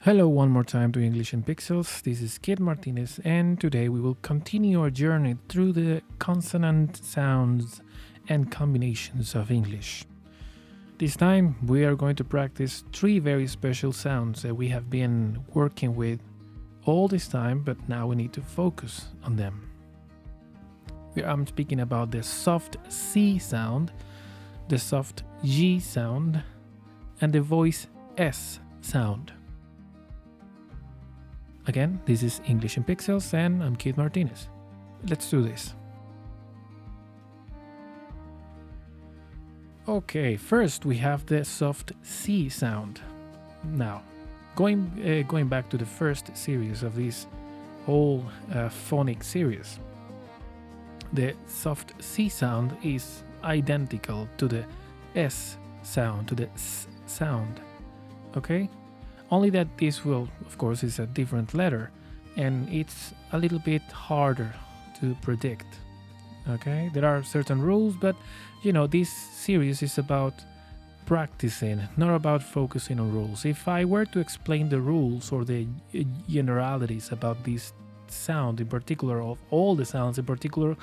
Hello, one more time to English in Pixels. This is Kid Martinez, and today we will continue our journey through the consonant sounds and combinations of English. This time, we are going to practice three very special sounds that we have been working with all this time, but now we need to focus on them. I'm speaking about the soft C sound, the soft G sound, and the voice S sound. Again, this is English in Pixels, and I'm Keith Martinez. Let's do this. Okay, first we have the soft C sound. Now, going back to the first series of this whole phonics series, the soft C sound is identical to the S sound, to the S sound. Okay? Only that this will, of course, is a different letter, and it's a little bit harder to predict. Okay, there are certain rules, but this series is about practicing, not about focusing on rules. If I were to explain the rules or the generalities about this sound in particular, of all the sounds in particular,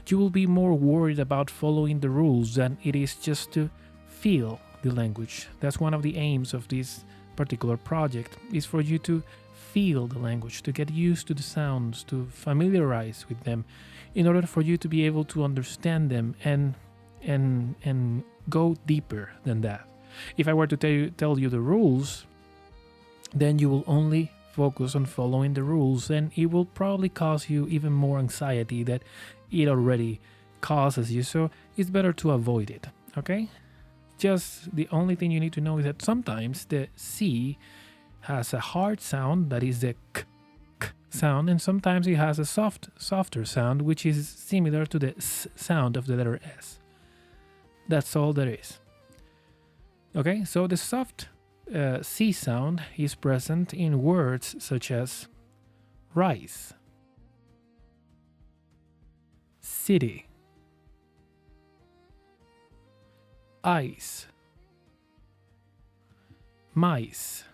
you will be more worried about following the rules than it is just to feel the language. That's one of the aims of this particular project, is for you to feel the language, to get used to the sounds, to familiarize with them, in order for you to be able to understand them and go deeper than that. If I were to tell you the rules, then you will only focus on following the rules, and it will probably cause you even more anxiety that it already causes you. So it's better to avoid it. Okay? Just the only thing you need to know is that sometimes the C has a hard sound, that is the k sound, and sometimes it has a softer sound, which is similar to the S sound of the letter S. That's all there is. Okay, so the soft C sound is present in words such as rice, city, ice, mice.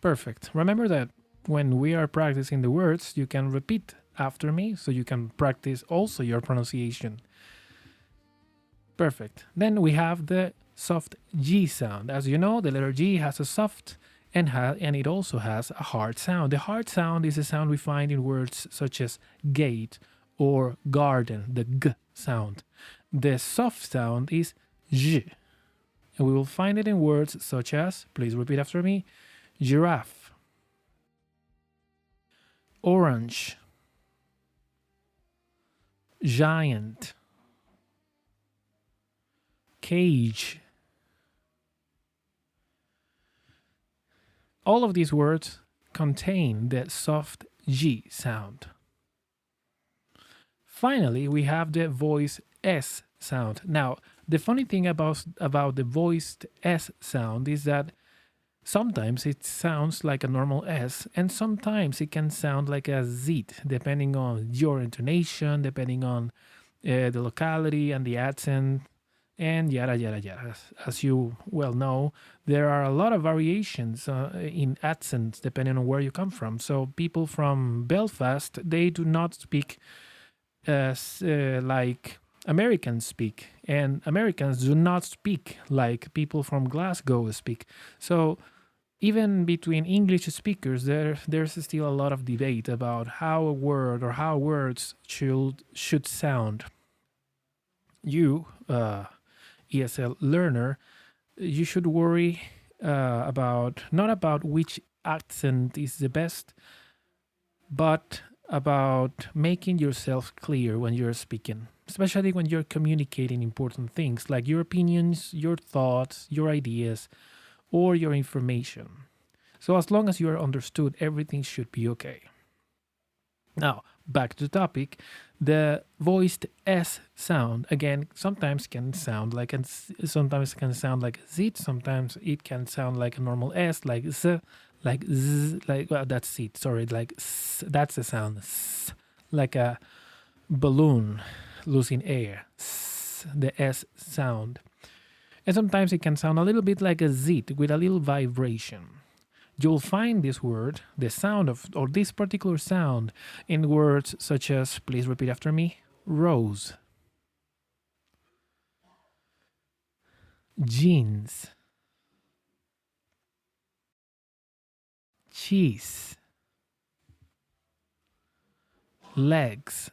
Perfect. Remember that when we are practicing the words, you can repeat after me, so you can practice also your pronunciation. Perfect. Then we have the soft G sound. As you know, the letter G has a soft and it also has a hard sound. The hard sound is a sound we find in words such as gate or garden, the G sound. The soft sound is J, and we will find it in words such as, please repeat after me, giraffe, orange, giant, cage. All of these words contain the soft G sound. Finally, we have the voice S sound. Now, the funny thing about the voiced S sound is that sometimes it sounds like a normal S, and sometimes it can sound like a Z, depending on your intonation, depending on the locality and the accent, and yada yada yada. As you well know, there are a lot of variations in accents depending on where you come from. So people from Belfast, they do not speak like Americans speak, and Americans do not speak like people from Glasgow speak. So even between English speakers, there's still a lot of debate about how a word or how words should sound. You, ESL learner, you should worry not about which accent is the best, but about making yourself clear when you're speaking, especially when you're communicating important things like your opinions, your thoughts, your ideas, or your information. So as long as you are understood, everything should be okay. Now, back to the topic. The voiced S sound, again, sometimes can sound like a Z, sometimes sometimes it can sound like a normal S, like Z, like Z, well, that's it, sorry, like S, that's the sound, S, like a balloon losing air, S, the S sound. And sometimes it can sound a little bit like a Z with a little vibration. You'll find this word, the sound of, or this particular sound, in words such as, please repeat after me, rose, jeans, cheese, legs.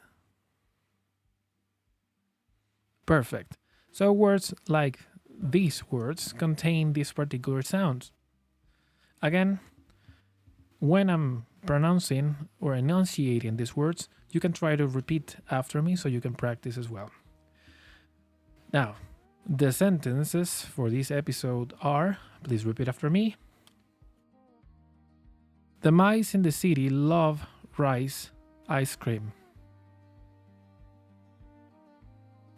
Perfect. So words like these words contain these particular sounds. Again, when I'm pronouncing or enunciating these words, you can try to repeat after me so you can practice as well. Now, the sentences for this episode are, please repeat after me. The mice in the city love rice ice cream.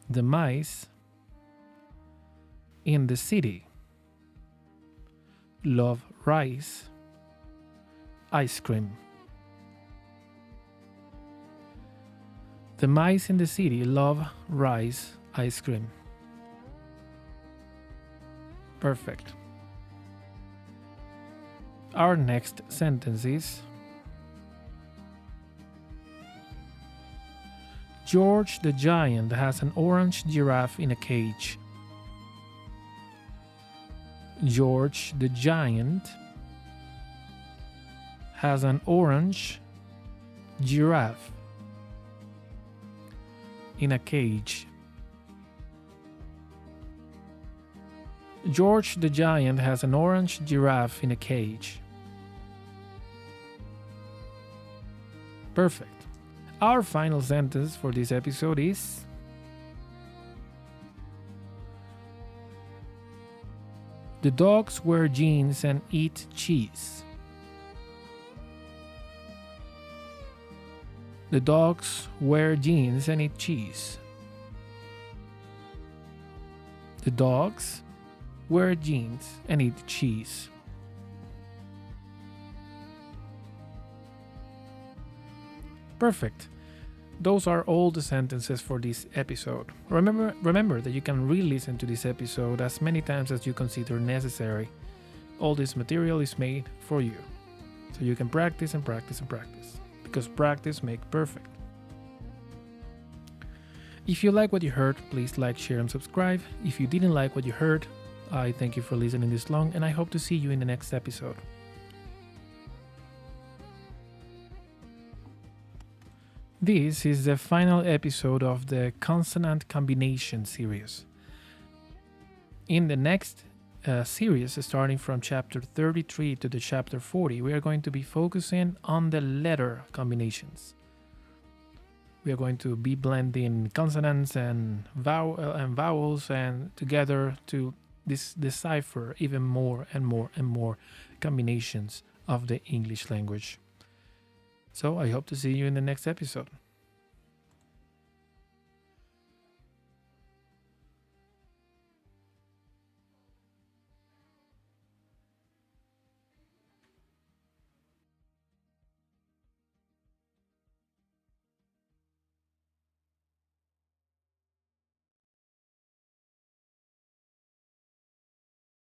The mice in the city love rice ice cream. The mice in the city love rice ice cream. Perfect. Our next sentence is George the giant has an orange giraffe in a cage. George the giant has an orange giraffe in a cage. George the giant has an orange giraffe in a cage. Perfect. Our final sentence for this episode is the dogs wear jeans and eat cheese. The dogs wear jeans and eat cheese. The dogs wear jeans and eat cheese. Perfect. Those are all the sentences for this episode. Remember that you can re-listen to this episode as many times as you consider necessary. All this material is made for you. So you can practice and practice and practice. Because practice makes perfect. If you like what you heard, please like, share, and subscribe. If you didn't like what you heard, I thank you for listening this long, and I hope to see you in the next episode. This is the final episode of the consonant combination series. In the next series, starting from chapter 33 to the chapter 40, we are going to be focusing on the letter combinations. We are going to be blending consonants and vowels and together to decipher even more and more and more combinations of the English language. So I hope to see you in the next episode.